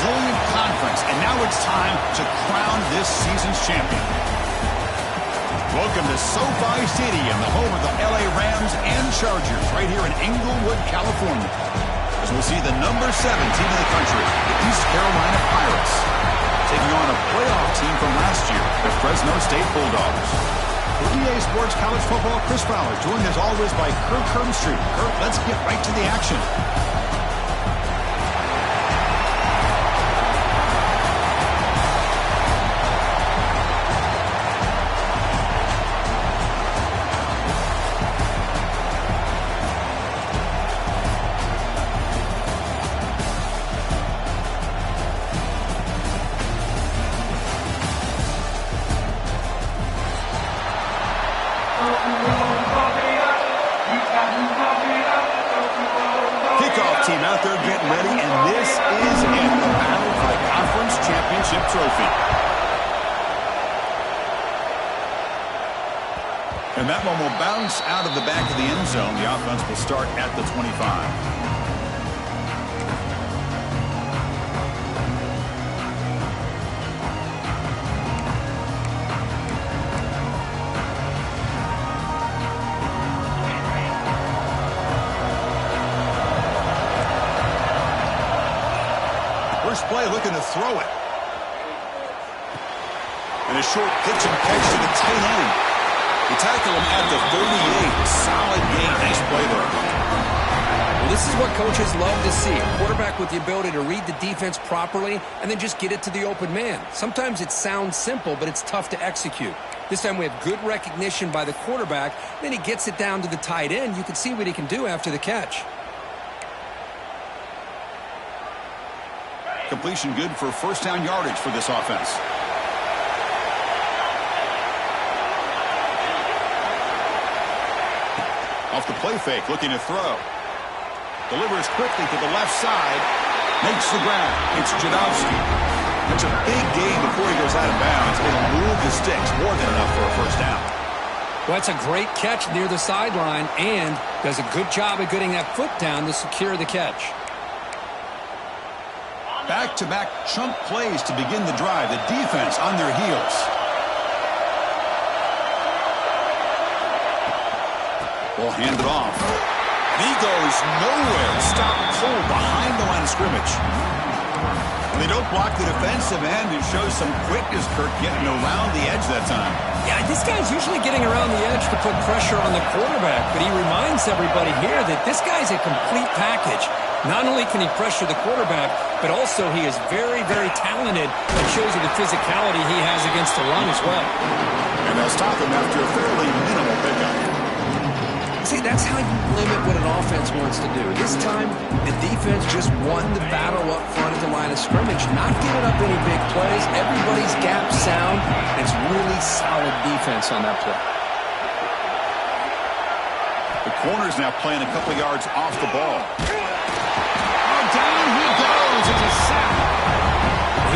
resilient conference, and now it's time to crown this season's champion. Welcome to SoFi Stadium, the home of the LA Rams and Chargers, right here in Inglewood, California. As we'll see the number 7 team in the country, the East Carolina Pirates, taking on a playoff team from last year, the Fresno State Bulldogs. For EA Sports College Football, Chris Fowler, joined as always by Kirk Herbstreit. Kirk, let's get right to the action. Kickoff team out there getting ready, and this is it, the battle for the conference championship trophy. And that one will bounce out of the back of the end zone. The offense will start at the 25. First play looking to throw it. And a short pitch and catch to the tight end. They tackle him at the 38. Solid game. Nice play there. Well, this is what coaches love to see. A quarterback with the ability to read the defense properly and then just get it to the open man. Sometimes it sounds simple, but it's tough to execute. This time we have good recognition by the quarterback. Then he gets it down to the tight end. You can see what he can do after the catch. Completion good for first down yardage for this offense. Off the play fake, looking to throw. Delivers quickly to the left side. Makes the grab. It's Jadowski. That's a big gain before he goes out of bounds. It'll move the sticks more than enough for a first down. Well, that's a great catch near the sideline and does a good job of getting that foot down to secure the catch. Back-to-back chunk plays to begin the drive. The defense on their heels. Will hand it off. And he goes nowhere. Stop pulled behind the line of scrimmage. They don't block the defensive end and show some quickness, Kirk, getting around the edge that time. Yeah, this guy's usually getting around the edge to put pressure on the quarterback, but he reminds everybody here that this guy's a complete package. Not only can he pressure the quarterback, but also he is very, very talented and shows you the physicality he has against the run as well. And they'll stop him after a fairly minimal pickup. See, that's how you limit what an offense wants to do. This time, the defense just won the battle up front at the line of scrimmage, not giving up any big plays. Everybody's gap sound. It's really solid defense on that play. The corner's now playing a couple yards off the ball. Down he goes. It's a sack.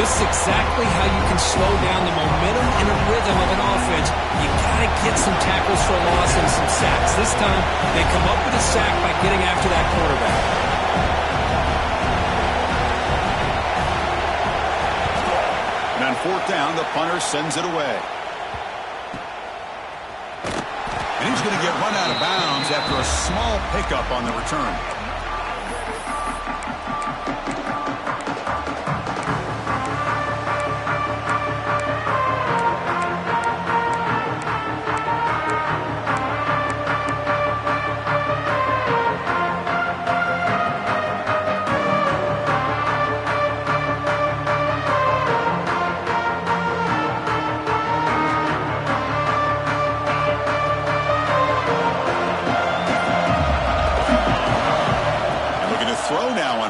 This is exactly how you can slow down the momentum and the rhythm of an offense. You got to get some tackles for loss and some sacks. This time, they come up with a sack by getting after that quarterback. And on fourth down, the punter sends it away. And he's going to get run out of bounds after a small pickup on the return.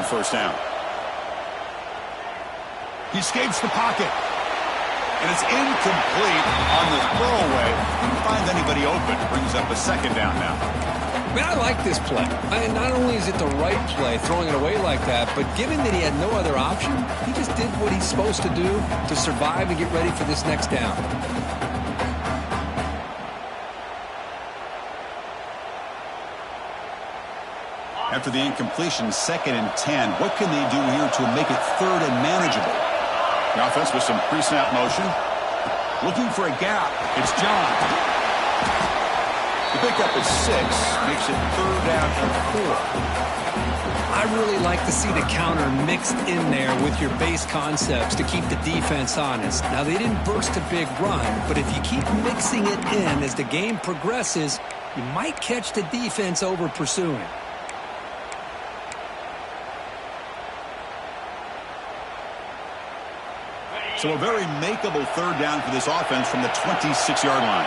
First down. He escapes the pocket. And it's incomplete on the throwaway. Didn't find anybody open. Brings up a second down now. Man, I like this play. Not only is it the right play, throwing it away like that, but given that he had no other option, he just did what he's supposed to do to survive and get ready for this next down. After the incompletion, 2nd and 10. What can they do here to make it 3rd and manageable? The offense with some pre-snap motion. Looking for a gap. It's John. The pickup is 6. Makes it 3rd down and 4. I really like to see the counter mixed in there with your base concepts to keep the defense honest. Now, they didn't burst a big run, but if you keep mixing it in as the game progresses, you might catch the defense over pursuing. So a very makeable 3rd down for this offense from the 26-yard line.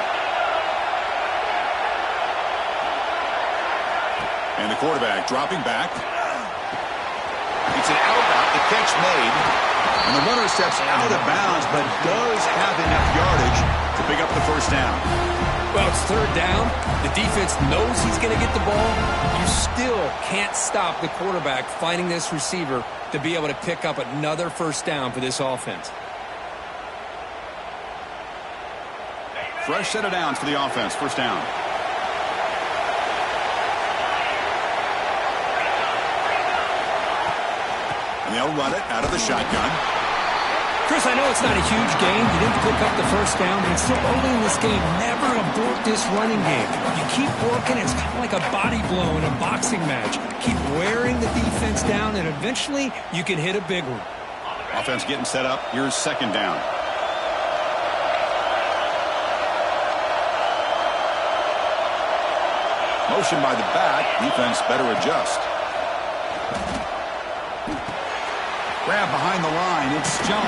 And the quarterback dropping back. It's an out route, the catch made. And the runner steps out of bounds, but does have enough yardage to pick up the 1st down. Well, it's 3rd down. The defense knows he's going to get the ball. You still can't stop the quarterback finding this receiver to be able to pick up another 1st down for this offense. Fresh set of downs for the offense. 1st down. And they'll run it out of the shotgun. Chris, I know it's not a huge game. You didn't pick up the 1st down, but it's still early in this game. Never abort this running game. You keep working. It's kind of like a body blow in a boxing match. Keep wearing the defense down, and eventually you can hit a big one. Offense getting set up. Here's 2nd down. Motion by the back. Defense better adjust. Grab behind the line. It's John.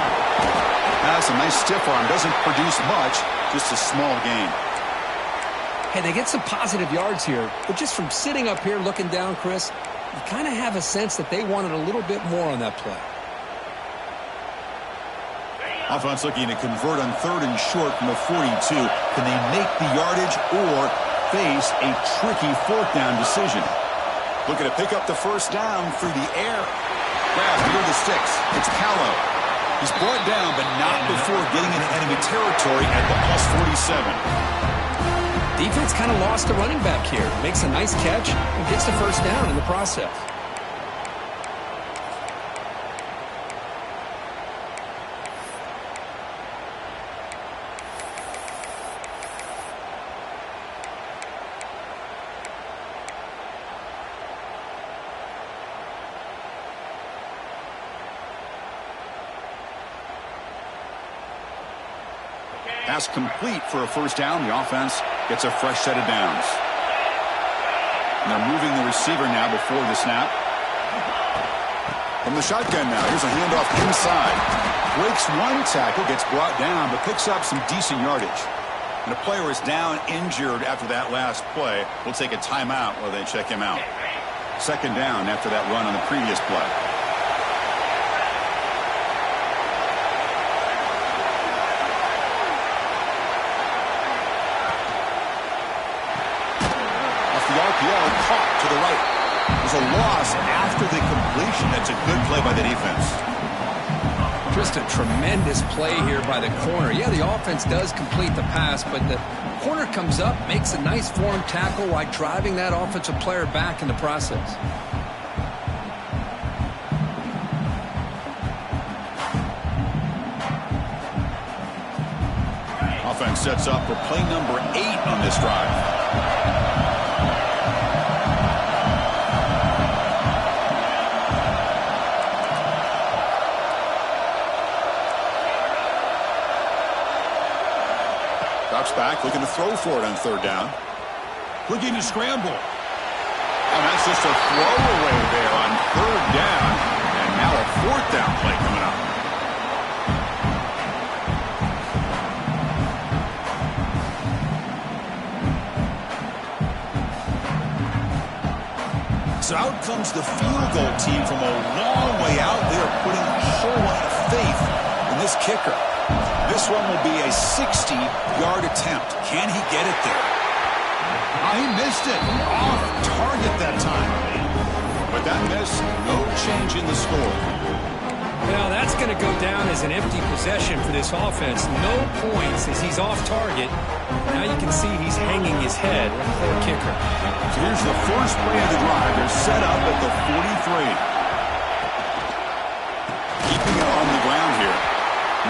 That's a nice stiff arm. Doesn't produce much. Just a small gain. Hey, they get some positive yards here, but just from sitting up here looking down, Chris, you kind of have a sense that they wanted a little bit more on that play. Offense looking to convert on 3rd and short from the 42. Can they make the yardage or face a tricky 4th down decision? Looking to pick up the 1st down through the air. Grab near the sticks. It's Callow. He's brought down, but not before getting into enemy territory at the +47. Defense kind of lost the running back here. Makes a nice catch and gets the 1st down in the process. Pass complete for a 1st down. The offense gets a fresh set of downs. And they're moving the receiver now before the snap. From the shotgun now. Here's a handoff inside. Breaks one tackle, gets brought down, but picks up some decent yardage. And a player is down injured after that last play. We'll take a timeout while they check him out. 2nd down after that run on the previous play. Caught to the right. There's a loss after the completion. That's a good play by the defense. Just a tremendous play here by the corner. Yeah, the offense does complete the pass, but the corner comes up, makes a nice form tackle while driving that offensive player back in the process. Offense sets up for play number 8 on this drive. Drops back, looking to throw for it on 3rd down. Looking to scramble. And that's just a throwaway there on 3rd down. And now a 4th down play coming up. So out comes the field goal team from a long way out. They are putting a whole lot of faith in this kicker. This one will be a 60-yard attempt. Can he get it there? He missed it. Off target that time. With that miss, no change in the score. Well, that's going to go down as an empty possession for this offense. No points as he's off target. Now you can see he's hanging his head. Poor kicker. So here's the first play of the drive. They're set up at the 43. Keeping it on the ground here.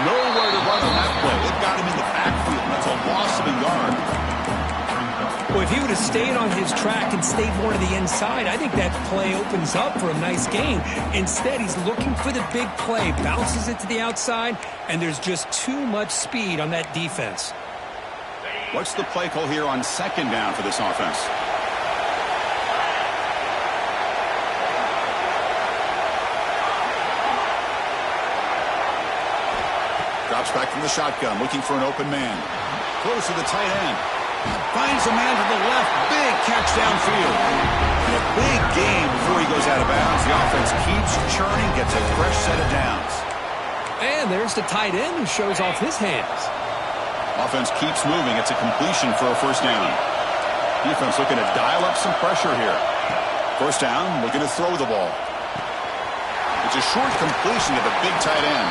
Nowhere to run on that play. They've got him in the backfield. That's a loss of a yard. Well, if he would have stayed on his track and stayed more to the inside, I think that play opens up for a nice gain. Instead, he's looking for the big play, bounces it to the outside, and there's just too much speed on that defense. What's the play call here on second down for this offense? Drops back from the shotgun, looking for an open man. Close to the tight end. Finds a man to the left. Big catch downfield. And a big gain before he goes out of bounds. The offense keeps churning, gets a fresh set of downs. And there's the tight end who shows off his hands. Offense keeps moving. It's a completion for a first down. Defense looking to dial up some pressure here. First down, looking to throw the ball. It's a short completion to the big tight end.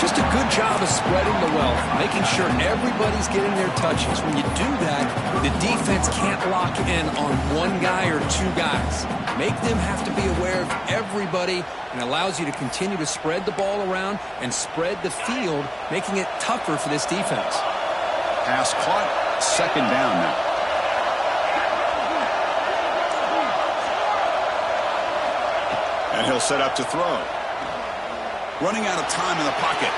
Just a good job of spreading the wealth, making sure everybody's getting their touches. When you do that, the defense can't lock in on one guy or two guys. Make them have to be aware of everybody, and allows you to continue to spread the ball around and spread the field, making it tougher for this defense. Pass caught, second down now. And he'll set up to throw. Running out of time in the pocket.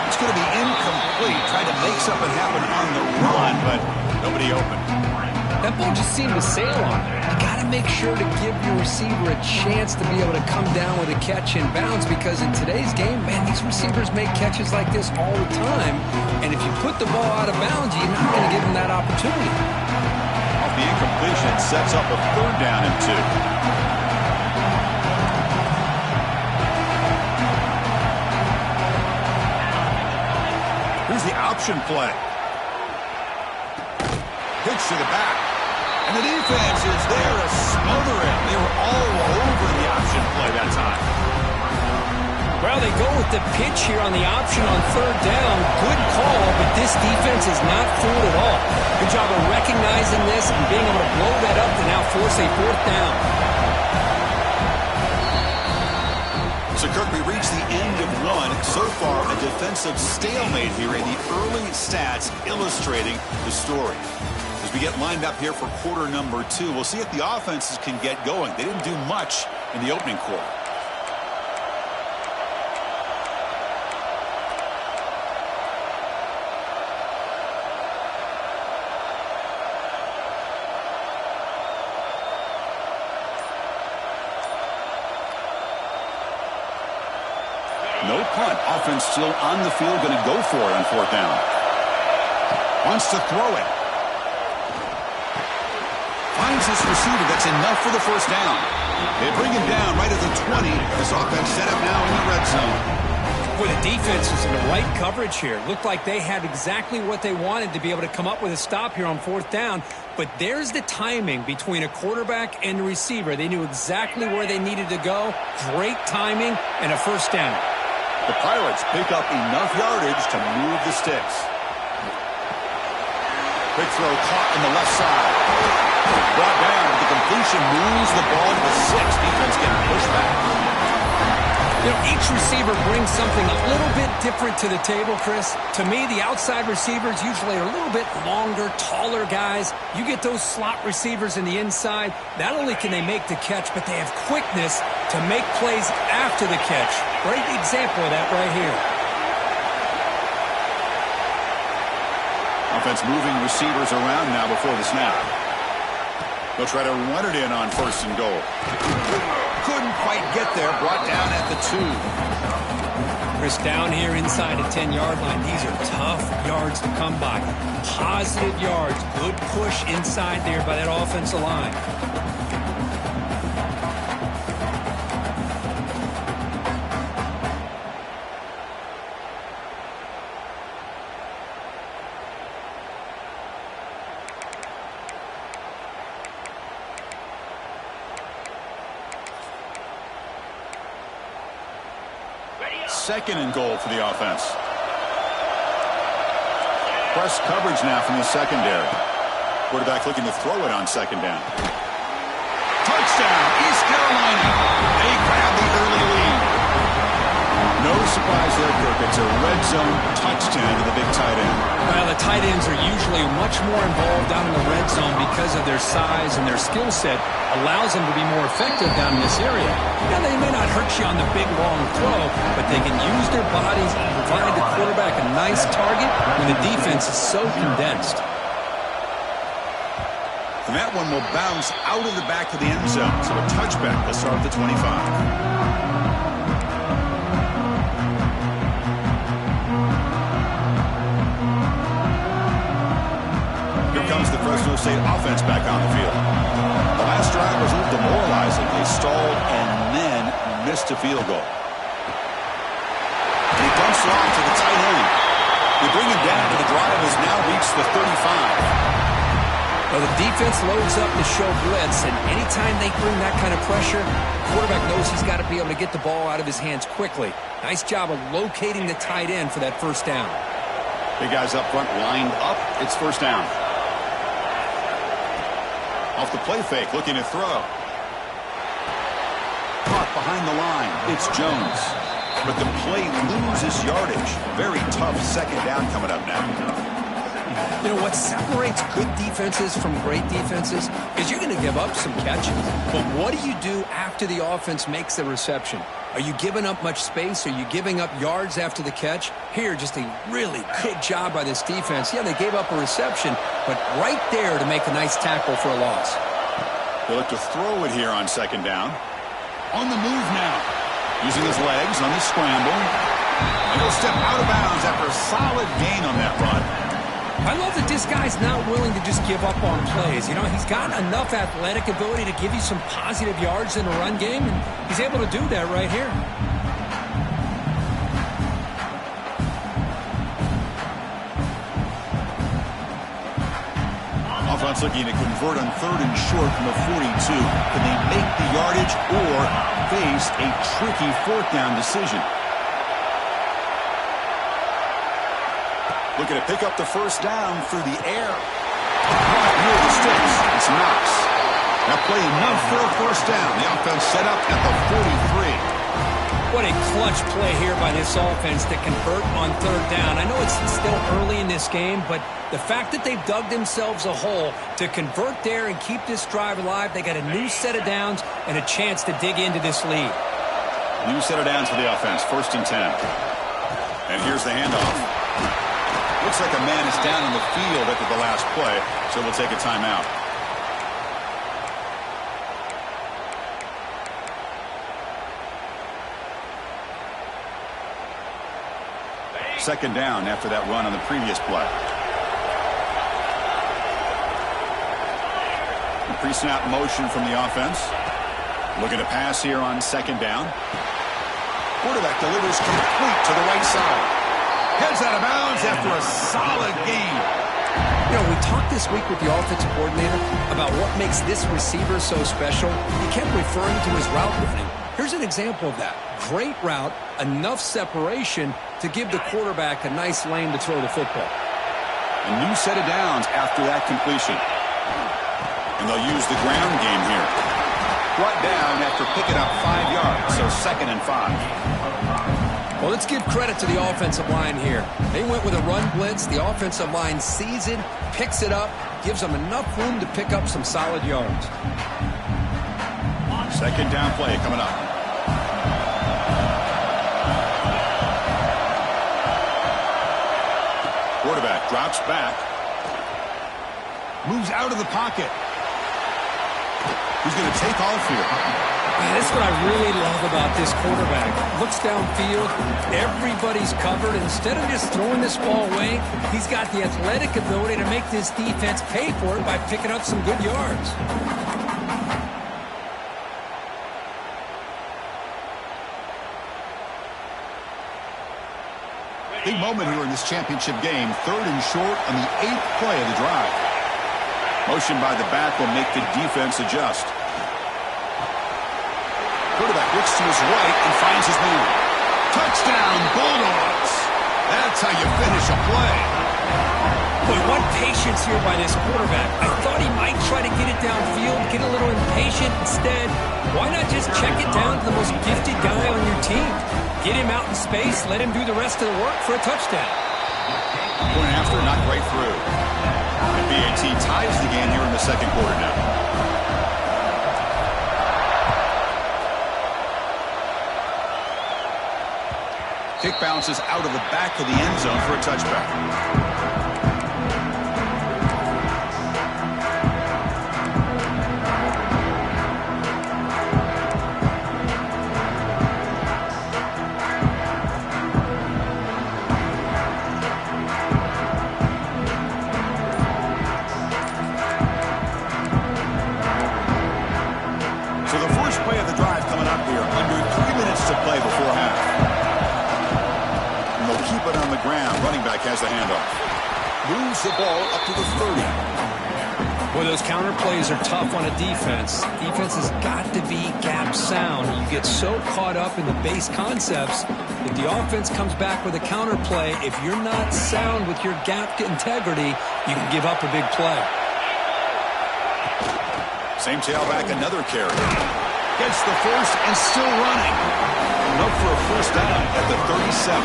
It's going to be incomplete. Trying to make something happen on the run, but nobody open. That ball just seemed to sail on him. You got to make sure to give your receiver a chance to be able to come down with a catch and bounce, because in today's game, man, these receivers make catches like this all the time. And if you put the ball out of bounds, you're not going to give them that opportunity. Off the incompletion, sets up a third down and 2. Here's the option play. Pitch to the back. And the defense is there to smother him. They were all over the option play that time. Well, they go with the pitch here on the option on third down. Good call, but this defense is not fooled at all. Good job of recognizing this and being able to blow that up to now force a fourth down. So, Kirk, we reached the end of one. So far, a defensive stalemate here, in the early stats illustrating the story. As we get lined up here for quarter number 2, we'll see if the offenses can get going. They didn't do much in the opening quarter. No punt. Offense still on the field, going to go for it on fourth down. Wants to throw it. Finds his receiver. That's enough for the first down. They bring him down right at the 20. This offense set up now in the red zone. Boy, the defense is in the right coverage here. Looked like they had exactly what they wanted to be able to come up with a stop here on fourth down. But there's the timing between a quarterback and the receiver. They knew exactly where they needed to go. Great timing and a first down. The Pirates pick up enough yardage to move the sticks. Quick throw caught on the left side. Brought down, but the completion moves the ball to the 6. Defense getting pushed back. You know, each receiver brings something a little bit different to the table, Chris. To me, the outside receivers usually are a little bit longer, taller guys. You get those slot receivers in the inside, not only can they make the catch, but they have quickness to make plays after the catch. Great example of that right here. Offense moving receivers around now before the snap. They'll try to run it in on first and goal. Couldn't quite get there. Brought down at the 2. Chris, down here inside the 10-yard line, these are tough yards to come by. Positive yards. Good push inside there by that offensive line. 2nd and goal for the offense. Press coverage now from the secondary. Quarterback looking to throw it on 2nd down. Touchdown, East Carolina. They grab the early lead. No surprise there, Kirk. It's a red zone touchdown to the big tight end. Well, the tight ends are usually much more involved down in the red zone because of their size and their skill set allows them to be more effective down in this area. Now, they may not hurt you on the big, long throw, but they can use their bodies and provide the quarterback a nice target when the defense is so condensed. And that one will bounce out of the back of the end zone. So a touchback will start at the 25. Comes the Fresno State offense back on the field. The last drive was a little demoralizing. They stalled and then missed a field goal. And he dumps it off to the tight end. They bring him down, but the drive has now reached the 35. Well, the defense loads up to show blitz, and anytime they bring that kind of pressure, the quarterback knows he's got to be able to get the ball out of his hands quickly. Nice job of locating the tight end for that first down. Big guys up front lined up. It's first down. Off the play fake, looking to throw. Caught behind the line. It's Jones. But the play loses yardage. Very tough 2nd down coming up now. You know, what separates good defenses from great defenses is you're going to give up some catches. But what do you do after the offense makes the reception? Are you giving up much space? Are you giving up yards after the catch? Here, just a really good job by this defense. Yeah, they gave up a reception, but right there to make a nice tackle for a loss. They look to throw it here on 2nd down. On the move now. Using his legs on the scramble. And he'll step out of bounds after a solid gain on that run. I love that this guy's not willing to just give up on plays. You know, he's got enough athletic ability to give you some positive yards in the run game, and he's able to do that right here. Offense looking to convert on 3rd and short from the 42. Can they make the yardage or face a tricky 4th down decision? Looking to pick up the first down through the air. Right near the sticks. It's Knox. Now play enough for a first down. The offense set up at the 43. What a clutch play here by this offense to convert on 3rd down. I know it's still early in this game, but the fact that they've dug themselves a hole to convert there and keep this drive alive, they got a new set of downs and a chance to dig into this lead. New set of downs for the offense. 1st and 10. And here's the handoff. Looks like a man is down on the field after the last play, so we'll take a timeout. Second down after that run on the previous play. Pre-snap motion from the offense. Looking to pass here on 2nd down. Quarterback delivers complete to the right side. Heads out of bounds after a solid gain. You know, we talked this week with the offensive coordinator about what makes this receiver so special. He kept referring to his route running. Here's an example of that. Great route, enough separation to give the quarterback a nice lane to throw the football. A new set of downs after that completion. And they'll use the ground game here. Brought down after picking up 5 yards, so 2nd and 5. Well, let's give credit to the offensive line here. They went with a run blitz. The offensive line sees it, picks it up, gives them enough room to pick up some solid yards. 2nd down play coming up. Quarterback drops back. Moves out of the pocket. He's going to take off here. That's what I really love about this quarterback. Looks downfield, everybody's covered. Instead of just throwing this ball away, he's got the athletic ability to make this defense pay for it by picking up some good yards. Big moment here in this championship game. 3rd and short on the 8th play of the drive. Motion by the back will make the defense adjust. Quarterback looks to his right and finds his man. Touchdown, Bulldogs. That's how you finish a play. Boy, what patience here by this quarterback. I thought he might try to get it downfield, get a little impatient. Instead, why not just check it down to the most gifted guy on your team? Get him out in space, let him do the rest of the work for a touchdown. Point after, not right through. And BAT ties the game here in the second quarter now. Kick bounces out of the back of the end zone for a touchback. So the first play of the drive coming up here, under 3 minutes to play before half. And they'll keep it on the ground. Running back has the handoff. Moves the ball up to the 30. Boy, those counter plays are tough on a defense. Defense has got to be gap sound. You get so caught up in the base concepts. If the offense comes back with a counter play, if you're not sound with your gap integrity, you can give up a big play. Same tailback, another carry. Gets the first and still running. Up for a first down at the 37.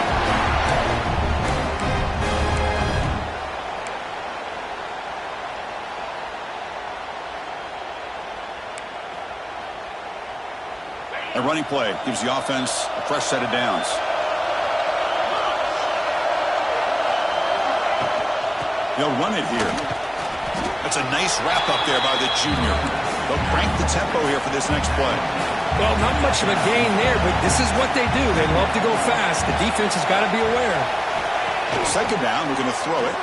A running play gives the offense a fresh set of downs. They'll run it here. That's a nice wrap up there by the junior. They'll crank the tempo here for this next play. Well, not much of a gain there, but this is what they do. They love to go fast. The defense has got to be aware. Second down, we're going to throw it.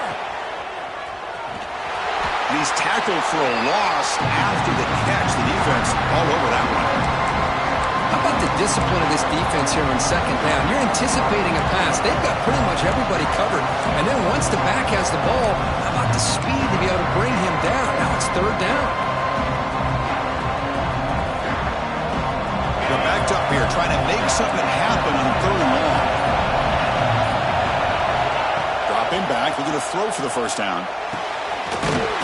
And he's tackled for a loss after the catch. The defense all over that one. How about the discipline of this defense here on second down? You're anticipating a pass. They've got pretty much everybody covered. And then once the back has the ball, how about the speed to be able to bring him down? Now it's third down. They're backed up here trying to make something happen on third and long. Dropping back. They're going to throw for the first down.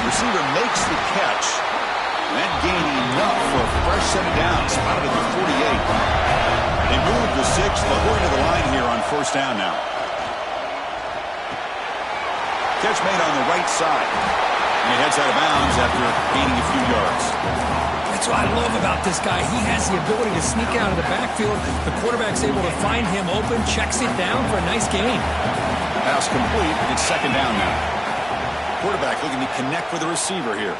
Receiver makes the catch. And that gained enough for a fresh set of downs. Spotted at the 48. They move the 6. They'll go into the line here on first down now. Catch made on the right side. And he heads out of bounds after gaining a few yards. That's what I love about this guy. He has the ability to sneak out of the backfield. The quarterback's able to find him open, checks it down for a nice gain. Pass complete. It's second down now. Quarterback looking to connect with the receiver here.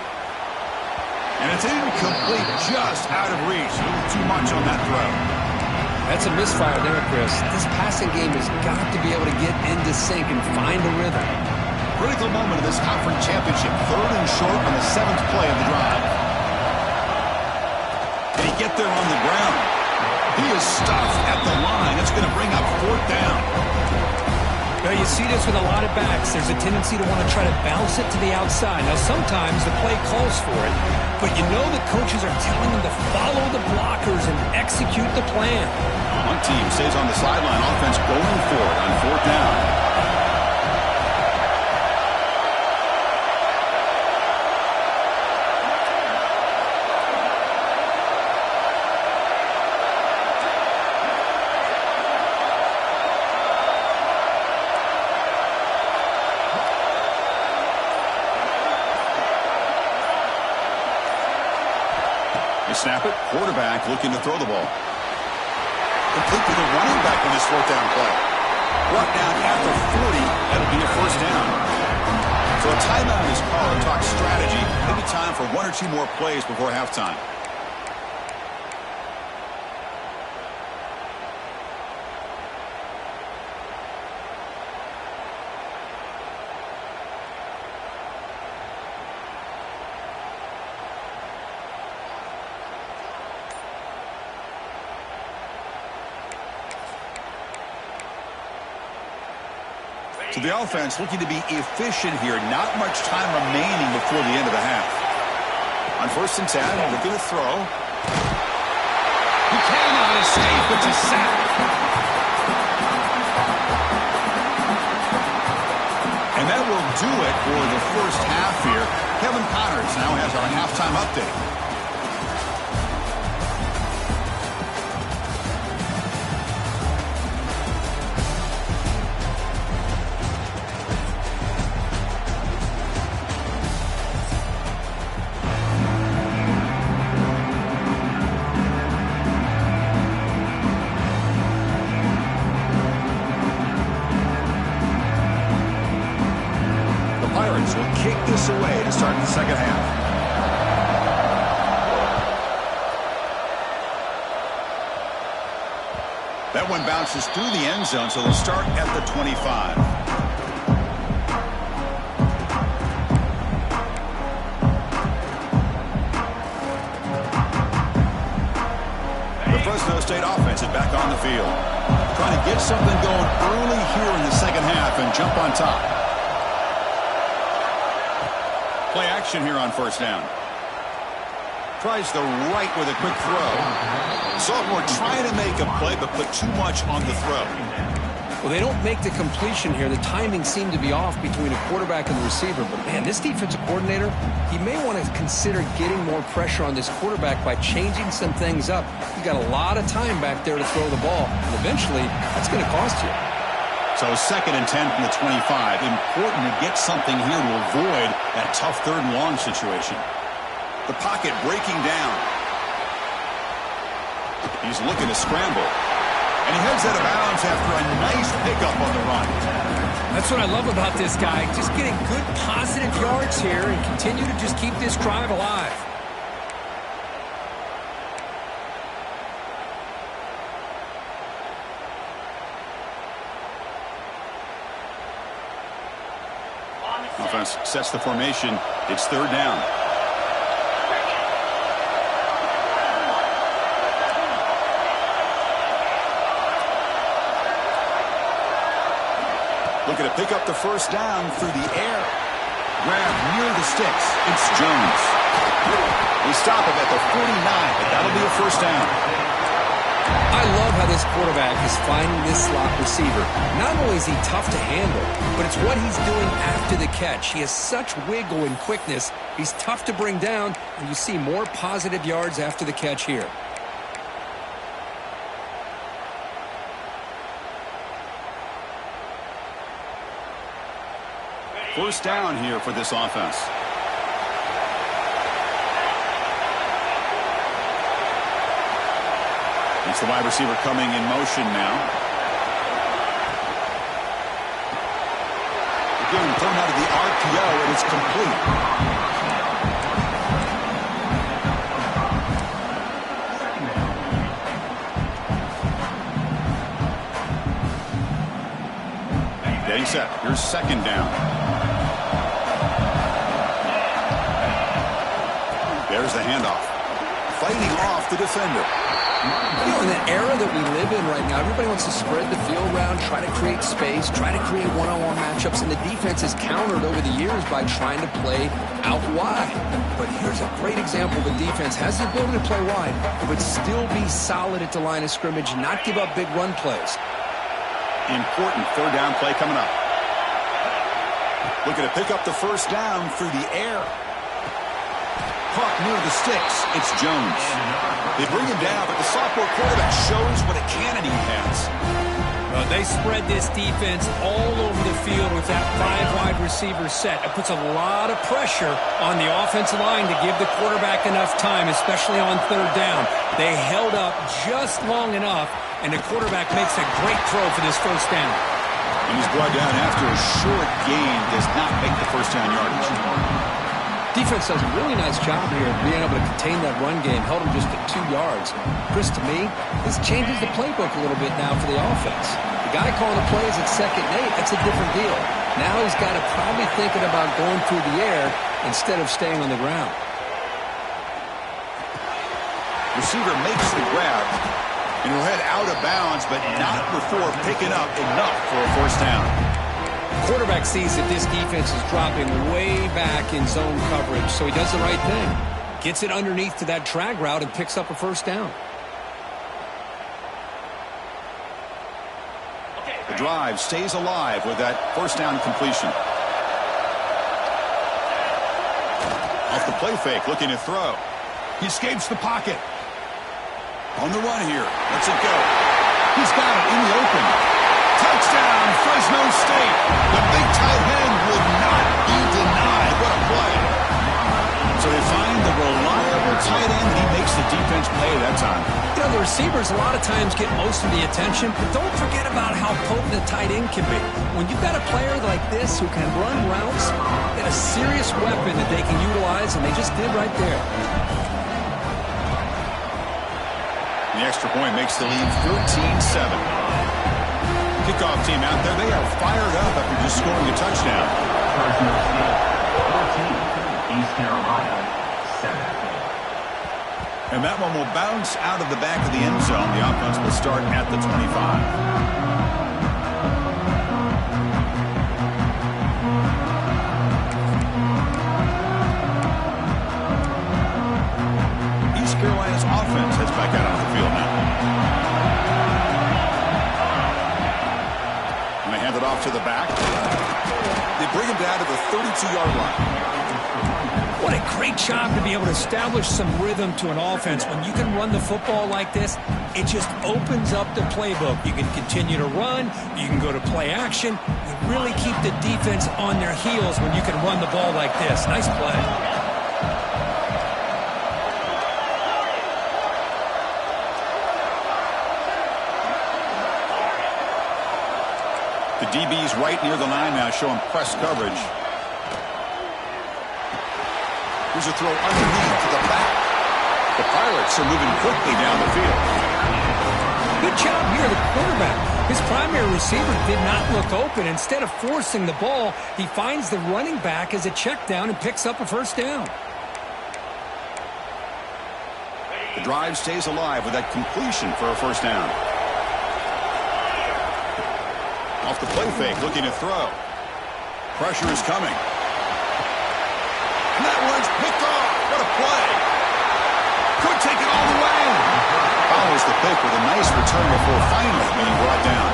And it's incomplete, just out of reach. A little too much on that throw. That's a misfire there, Chris. This passing game has got to be able to get into sync and find a rhythm. Critical moment of this conference championship. Third and short on the 7th play of the drive. Can he get there on the ground? He is stuffed at the line. It's going to bring up fourth down. Now, you see this with a lot of backs. There's a tendency to want to try to bounce it to the outside. Now, sometimes the play calls for it, but you know the coaches are telling them to follow the blockers and execute the plan. One team stays on the sideline. Offense going for it on fourth down. Snap it. Quarterback looking to throw the ball. Complete to the running back on this fourth down play. Brought down at the 40. That'll be a first down. So a timeout is called. Talk strategy. Maybe time for one or two more plays before halftime. So the offense looking to be efficient here. Not much time remaining before the end of the half. On first and 10, looking to throw. He cannot escape. It's a sack. it for the first half here. Kevin Connors now has our halftime update. Will kick this away to start the second half. That one bounces through the end zone, so they'll start at the 25. The Fresno State offense is back on the field. Trying to get something going early here in the second half and jump on top. Play action here on first down. Tries the right with a quick throw. Sophomore trying to make a play, but put too much on the throw. Well, they don't make the completion here. The timing seemed to be off between a quarterback and the receiver. But, man, this defensive coordinator, he may want to consider getting more pressure on this quarterback by changing some things up. You've got a lot of time back there to throw the ball. And eventually, that's going to cost you. So 2nd and 10 from the 25. Important to get something here to avoid that tough 3rd and long situation. The pocket breaking down. He's looking to scramble. And he heads out of bounds after a nice pickup on the run. That's what I love about this guy. Just getting good positive yards here and continue to just keep this drive alive. Offense sets the formation. It's 3rd down. Looking to pick up the first down through the air. Grab near the sticks. It's Jones. They stop him at the 49, but that'll be a first down. I love how this quarterback is finding this slot receiver. Not only is he tough to handle, but it's what he's doing after the catch. He has such wiggle and quickness. He's tough to bring down, and you see more positive yards after the catch here. First down here for this offense. It's the wide receiver coming in motion now. Again, thrown out of the RPO, and it's complete. Getting set. Here's 2nd down. There's the handoff. Fighting off the defender. You know, in the era that we live in right now, everybody wants to spread the field around, try to create space, try to create one-on-one matchups, and the defense is countered over the years by trying to play out wide. But here's a great example. The defense has the ability to play wide, but still be solid at the line of scrimmage, not give up big run plays. Important 3rd down play coming up. Looking to pick up the first down through the air. Caught near the sticks. It's Jones. They bring him down, but the sophomore quarterback shows what a cannon he has. Well, they spread this defense all over the field with that 5 wide receiver set. It puts a lot of pressure on the offensive line to give the quarterback enough time, especially on 3rd down. They held up just long enough, and the quarterback makes a great throw for this first down. And he's brought down after a short gain, does not make the first down yardage. Defense does a really nice job here of being able to contain that run game, held him just at 2 yards. Chris, to me, this changes the playbook a little bit now for the offense. The guy calling the plays at 2nd and 8, that's a different deal. Now he's got to probably thinking about going through the air instead of staying on the ground. Receiver makes the grab, and he'll head out of bounds, but not before picking up enough for a first down. Quarterback sees that this defense is dropping way back in zone coverage, so he does the right thing. Gets it underneath to that drag route and picks up a first down. The drive stays alive with that first down completion. play fake, looking to throw. He escapes the pocket. On the run here. Lets it go. He's got it in the open. Touchdown, Fresno State. The big tight end will not be denied. What a play. So they find the reliable tight end, and he makes the defense pay that time. You know, the receivers a lot of times get most of the attention, but don't forget about how potent a tight end can be. When you've got a player like this who can run routes, they have a serious weapon that they can utilize, and they just did right there. The extra point makes the lead 13-7. Kickoff team out there, they are fired up after just scoring a touchdown. Fresno State 14, East Carolina 7. And that one will bounce out of the back of the end zone. The offense will start at the 25. Carolina's offense heads back out on the field now. And they hand it off to the back. They bring him down to the 32-yard line. What a great job to be able to establish some rhythm to an offense. When you can run the football like this, it just opens up the playbook. You can continue to run. You can go to play action. You really keep the defense on their heels when you can run the ball like this. Nice play. The DB's right near the line now, showing press coverage. Here's a throw underneath to the back. The Pirates are moving quickly down the field. Good job here, the quarterback. His primary receiver did not look open. Instead of forcing the ball, he finds the running back as a check down and picks up a first down. The drive stays alive with that completion for a first down. Off the play fake, looking to throw. Pressure is coming. And that one's picked off. What a play. Could take it all the way. Follows the pick with a nice return before finally being brought down.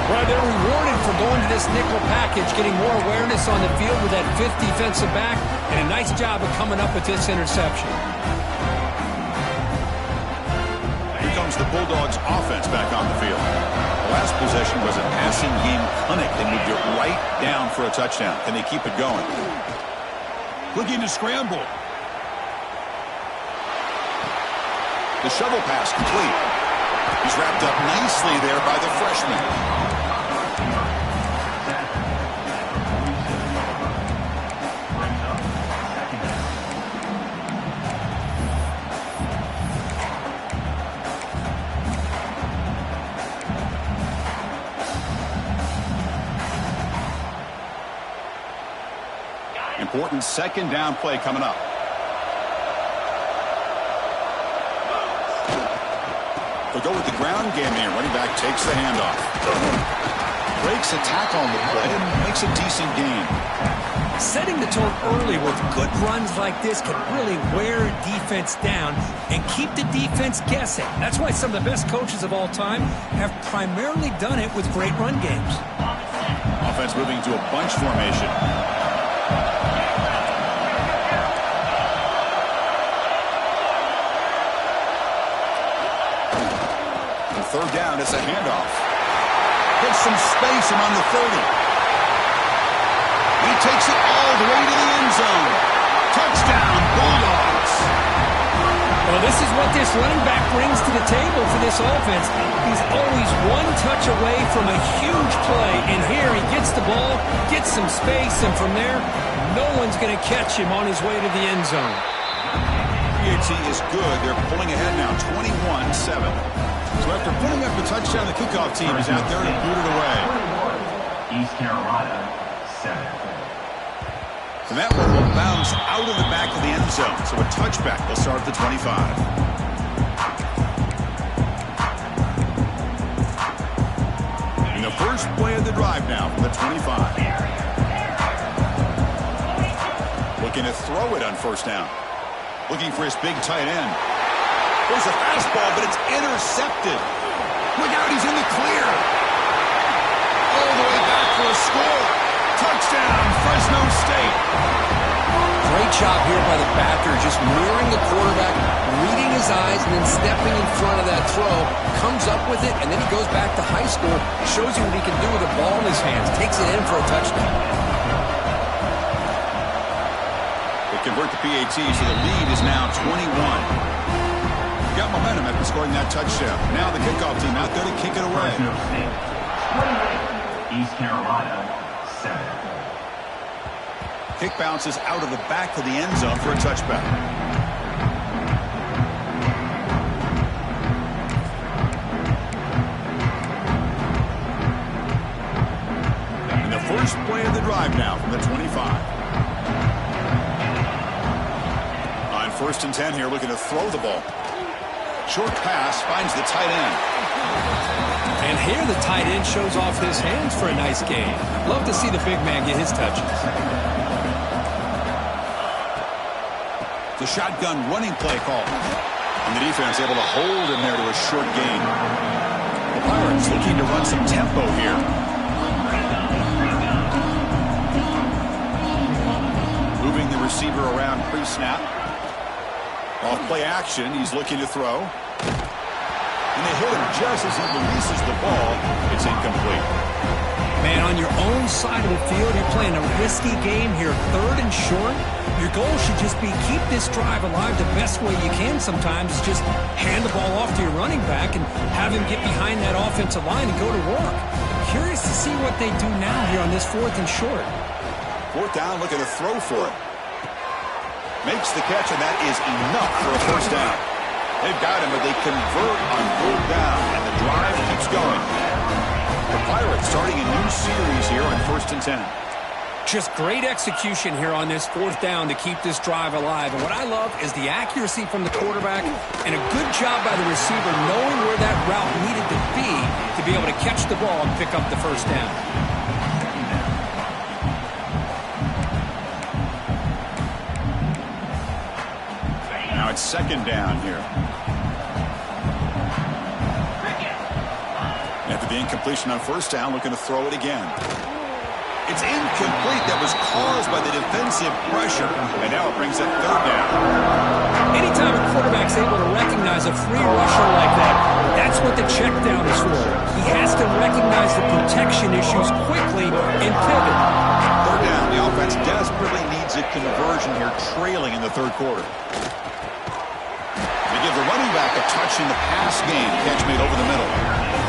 Well, they're rewarded for going to this nickel package, getting more awareness on the field with that fifth defensive back, and a nice job of coming up with this interception. Here comes the Bulldogs offense back on the field. The last possession was a passing game clinic. They moved it right down for a touchdown. Can they keep it going? Looking to scramble. The shovel pass complete. He's wrapped up nicely there by the freshman. Important second down play coming up. They'll go with the ground game here. Running back takes the handoff. Breaks a tackle on the play and makes a decent gain. Setting the tone early with good runs like this can really wear a defense down and keep the defense guessing. That's why some of the best coaches of all time have primarily done it with great run games. Offense moving to a bunch formation. Third down, it's a handoff. Gets some space among the 30. He takes it all the way to the end zone. Touchdown, Bulldogs. Well, this is what this running back brings to the table for this offense. He's always one touch away from a huge play. And here he gets the ball, gets some space, and from there, no one's going to catch him on his way to the end zone. PAT is good. They're pulling ahead now, 21-7. So after putting up the touchdown, the kickoff team is out there to boot it away. East Carolina 7. And that one will bounce out of the back of the end zone. So a touchback will start at the 25. And the first play of the drive now from the 25. Looking to throw it on first down. Looking for his big tight end. There's a fastball, but it's intercepted. Look out, he's in the clear. All the way back for a score. Touchdown, Fresno State. Great job here by the backer, just mirroring the quarterback, reading his eyes, and then stepping in front of that throw. Comes up with it, and then he goes back to high school, shows you what he can do with a ball in his hands, takes it in for a touchdown. They convert the PAT, so the lead is now 21. Got momentum after scoring that touchdown. Now the kickoff team out there to kick it away. Fresno State 28, East Carolina 7. Kick bounces out of the back of the end zone for a touchback. And the first play of the drive now from the 25. On 1st and 10 here, looking to throw the ball. Short pass finds the tight end. And here the tight end shows off his hands for a nice gain. Love to see the big man get his touches. The shotgun running play call. And the defense able to hold him there to a short gain. The Pirates looking to run some tempo here. Moving the receiver around pre-snap. Off play action, he's looking to throw. And they hit him just as he releases the ball. It's incomplete. Man, on your own side of the field, you're playing a risky game here. 3rd and short. Your goal should just be keep this drive alive the best way you can sometimes. Is just hand the ball off to your running back and have him get behind that offensive line and go to work. Curious to see what they do now here on this 4th and short. 4th down, looking to throw for it. Makes the catch, and that is enough for a 1st down. They've got him, but they convert on 3rd down, and the drive keeps going. The Pirates starting a new series here on 1st and 10. Just great execution here on this 4th down to keep this drive alive. And what I love is the accuracy from the quarterback and a good job by the receiver knowing where that route needed to be able to catch the ball and pick up the 1st down. Now it's 2nd down here. After the incompletion on 1st down, looking to throw it again. It's incomplete. That was caused by the defensive pressure. And now it brings up 3rd down. Anytime a quarterback's able to recognize a free rusher like that, that's what the check down is for. He has to recognize the protection issues quickly and pivot. 3rd down. The offense desperately needs a conversion here, trailing in the 3rd quarter. They give the running back a touch in the pass game. Catch made over the middle.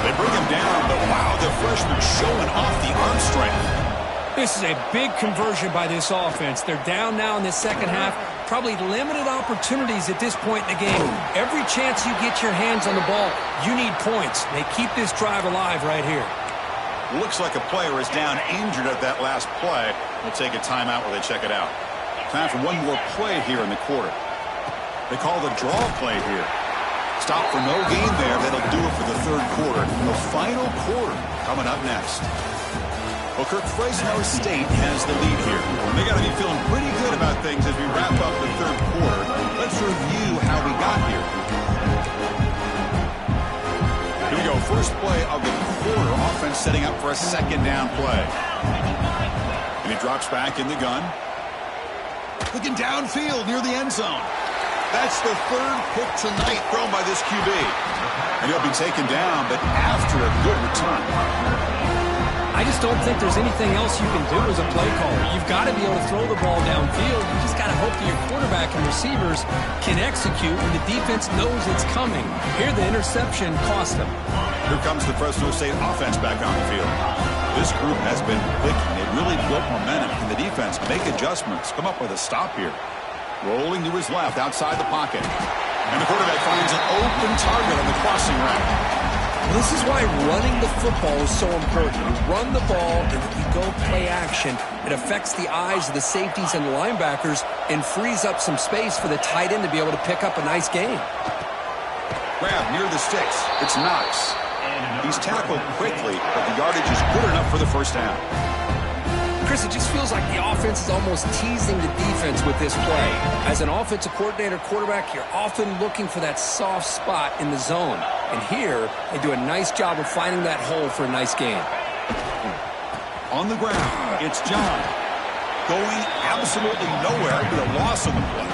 They bring him down, but wow, the freshman showing off the arm strength. This is a big conversion by this offense. They're down now in the 2nd half. Probably limited opportunities at this point in the game. Every chance you get your hands on the ball, you need points. They keep this drive alive right here. Looks like a player is down injured at that last play. We'll take a timeout while they check it out. Time for one more play here in the quarter. They call the draw play here. Stop for no gain there. That'll do it for the 3rd quarter. The final quarter coming up next. Well, Kirk, Fresno State has the lead here. They got to be feeling pretty good about things as we wrap up the 3rd quarter. Let's review how we got here. Here we go. First play of the quarter. Offense setting up for a 2nd down play. And he drops back in the gun. Looking downfield near the end zone. That's the 3rd pick tonight thrown by this QB. And he'll be taken down, but after a good return. I just don't think there's anything else you can do as a play caller. You've got to be able to throw the ball downfield. You just got to hope that your quarterback and receivers can execute when the defense knows it's coming. Here, the interception cost them. Here comes the Fresno State offense back on the field. This group has been clicking. They really built momentum. Can the defense make adjustments? Come up with a stop here. Rolling to his left outside the pocket. And the quarterback finds an open target on the crossing route. This is why running the football is so important. You run the ball, and if you go play action, it affects the eyes of the safeties and linebackers and frees up some space for the tight end to be able to pick up a nice gain. Grab near the sticks. It's Knox. He's tackled quickly, but the yardage is good enough for the 1st down. Chris, it just feels like the offense is almost teasing the defense with this play. As an offensive coordinator quarterback, you're often looking for that soft spot in the zone. And here, they do a nice job of finding that hole for a nice gain. On the ground, it's John. going absolutely nowhere with a loss on the play.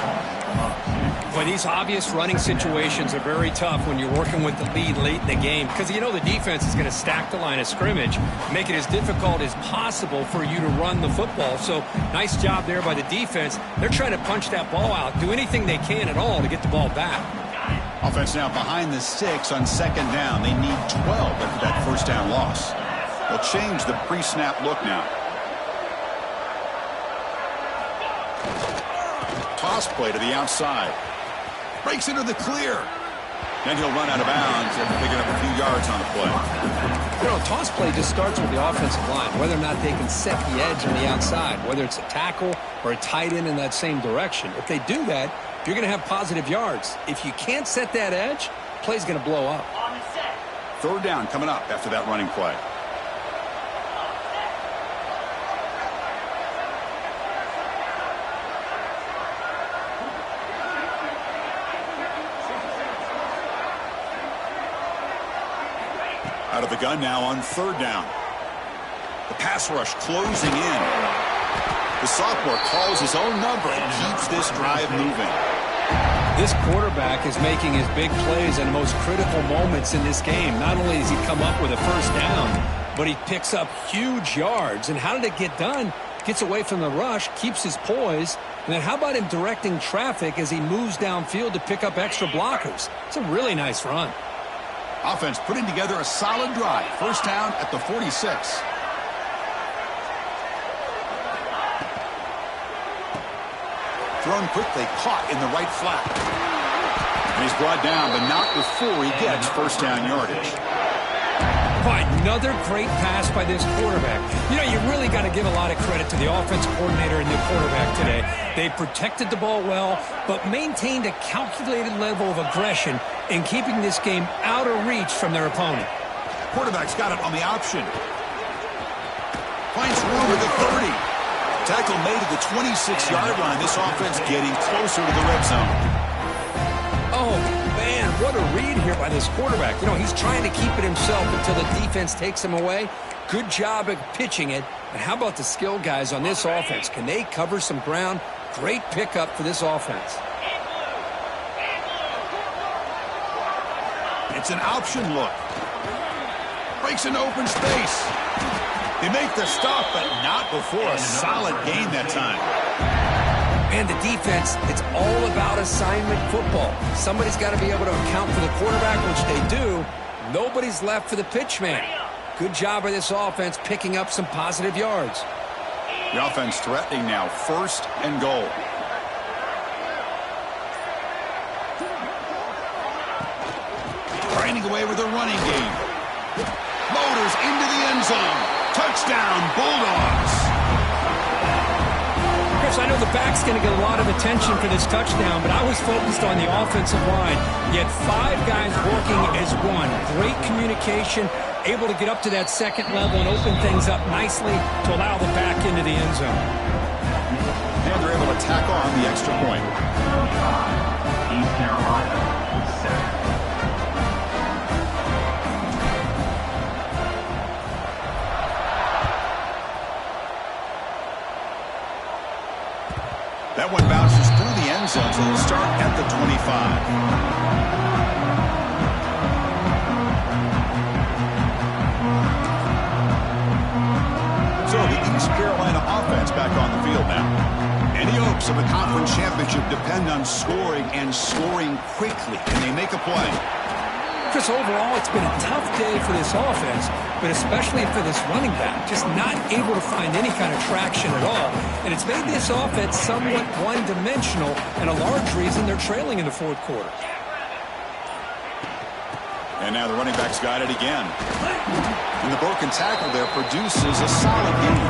Well, these obvious running situations are very tough when you're working with the lead late in the game because you know the defense is going to stack the line of scrimmage, make it as difficult as possible for you to run the football. So nice job there by the defense. They're trying to punch that ball out, do anything they can at all to get the ball back. Offense now behind the 6 on second down. They need 12 after that first down loss. They'll change the pre-snap look now. Toss play to the outside. Breaks into the clear. Then he'll run out of bounds after picking up a few yards on the play. You know, toss play just starts with the offensive line, whether or not they can set the edge on the outside, whether it's a tackle or a tight end in that same direction. If they do that, you're going to have positive yards. If you can't set that edge, play's going to blow up. Third down coming up after that running play. Out of the gun now on third down. The pass rush closing in. The sophomore calls his own number and keeps this drive moving. This quarterback is making his big plays in the most critical moments in this game. Not only does he come up with a first down, but he picks up huge yards. And how did it get done? Gets away from the rush, keeps his poise, and then how about him directing traffic as he moves downfield to pick up extra blockers? It's a really nice run. Offense putting together a solid drive. First down at the 46. Thrown quickly, caught in the right flat. And he's brought down, but not before he gets first down yardage. Boy, another great pass by this quarterback. You know, you really got to give a lot of credit to the offensive coordinator and the quarterback today. They protected the ball well, but maintained a calculated level of aggression in keeping this game out of reach from their opponent. Quarterback's got it on the option. Finds room at the 30. Tackle made at the 26-yard line. This offense getting closer to the red zone. Oh, man, what a read here by this quarterback. You know, he's trying to keep it himself until the defense takes him away. Good job at pitching it. And how about the skill guys on this offense? Can they cover some ground? Great pickup for this offense. It's an option look. Breaks into open space. They make the stop, but not before a solid gain that time. And the defense, it's all about assignment football. Somebody's got to be able to account for the quarterback, which they do. Nobody's left for the pitch man. Good job by this offense picking up some positive yards. The offense threatening now, first and goal. Grinding away with a running game. Motors into the end zone. Touchdown, Bulldogs. Chris, I know the back's going to get a lot of attention for this touchdown, but I was focused on the offensive line. You had 5 guys working as one. Great communication, able to get up to that second level and open things up nicely to allow the back into the end zone. And they're able to tack on the extra point. East Carolina, 7. That one bounces through the end zone, so they'll start at the 25. So the East Carolina offense back on the field now. Any hopes of a conference championship depend on scoring and scoring quickly. Can they make a play? Chris, overall, it's been a tough day for this offense, but especially for this running back, just not able to find any kind of traction at all. And it's made this offense somewhat one-dimensional, and a large reason they're trailing in the fourth quarter. And now the running back's got it again. And the broken tackle there produces a solid game.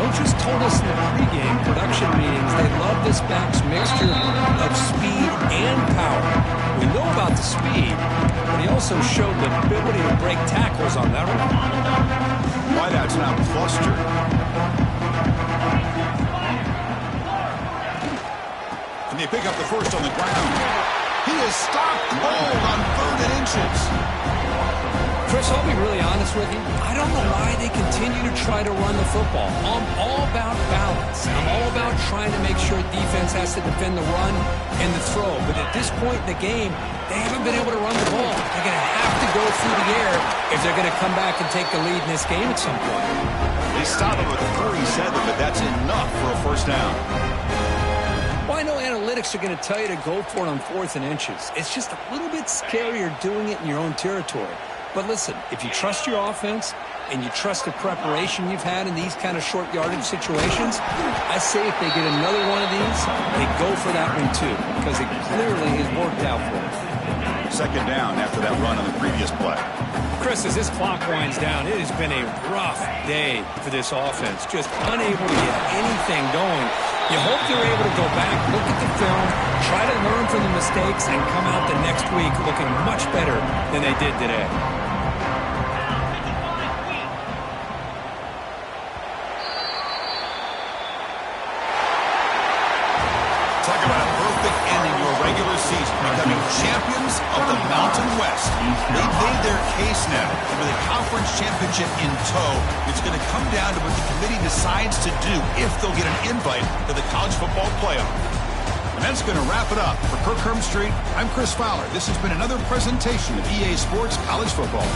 Coaches told us in the pregame production meetings they love this back's mixture of speed and power. We know about the speed, but he also showed the ability to break tackles on that one. Wideout's now clustered. And they pick up the first on the ground. He is stopped cold on 3rd and inches. Chris, I'll be really honest with you. I don't know why they continue to try to run the football. I'm all about balance. I'm all about trying to make sure defense has to defend the run and the throw. But at this point in the game, they haven't been able to run the ball. They're going to have to go through the air if they're going to come back and take the lead in this game at some point. They stop him with 37, but that's enough for a first down. Well, I know analytics are going to tell you to go for it on 4th and inches. It's just a little bit scarier doing it in your own territory. But listen, if you trust your offense and you trust the preparation you've had in these kind of short yardage situations, I say if they get another one of these, they go for that one too, because it clearly has worked out for them. Second down after that run on the previous play. Chris, as this clock winds down, it has been a rough day for this offense. Just unable to get anything going. You hope they're able to go back, look at the film, try to learn from the mistakes, and come out the next week looking much better than they did today. Talk about a perfect ending to a regular season, becoming champions of the Mountain West. They've made their case now, and with a conference championship in tow, it's going to come down to what the committee decides to do if they'll get an invite to the college football playoff. And that's going to wrap it up. For Kirk Street, I'm Chris Fowler. This has been another presentation of EA Sports College Football.